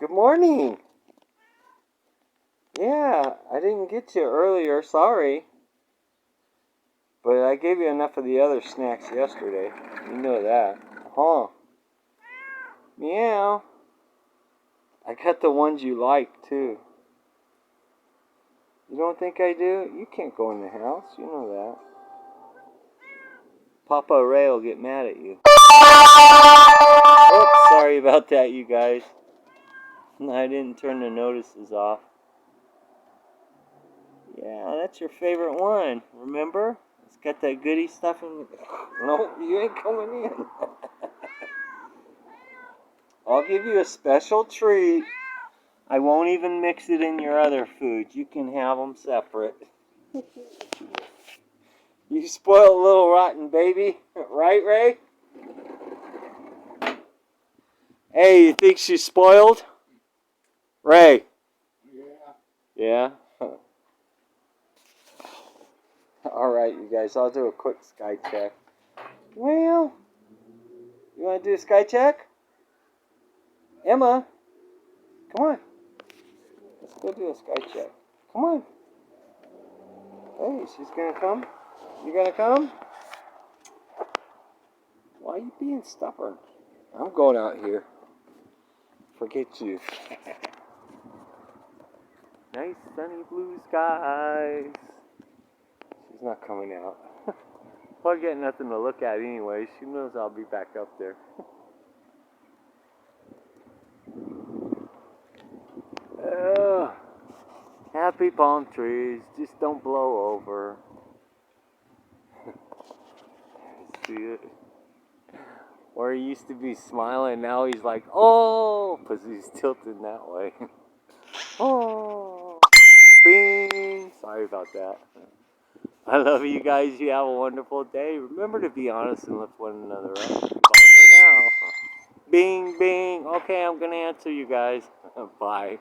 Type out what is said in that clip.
Good morning. Yeah, I didn't get you earlier, sorry. But I gave you enough of the other snacks yesterday. You know that. Huh? Meow. I got the ones you like, too. You don't think I do? You can't go in the house, you know that. Papa Ray will get mad at you. Oops, sorry about that, you guys. I didn't turn the notices off. Yeah, that's your favorite one, remember? It's got that goody stuff in it. No, you ain't coming in. I'll give you a special treat. I won't even mix it in your other foods. You can have them separate. You spoiled little rotten baby. Right, Ray? Hey, you think she's spoiled? Ray? Yeah? Alright, you guys. I'll do a quick sky check. Well, you want to do a sky check? Emma? Come on. Let's go do a sky check. Come on. Hey, she's gonna come? You gonna come? Why are you being stubborn? I'm going out here. Forget you. Nice sunny blue skies. She's not coming out. Well, I get nothing to look at anyway. She knows I'll be back up there. Happy palm trees. Just don't blow over. See it? Where he used to be smiling, now he's like, oh, because he's tilted that way. Oh, bing. Sorry about that. I love you guys. You have a wonderful day. Remember to be honest and lift one another up. Bye for now. Bing, bing. Okay, I'm going to answer you guys. Bye.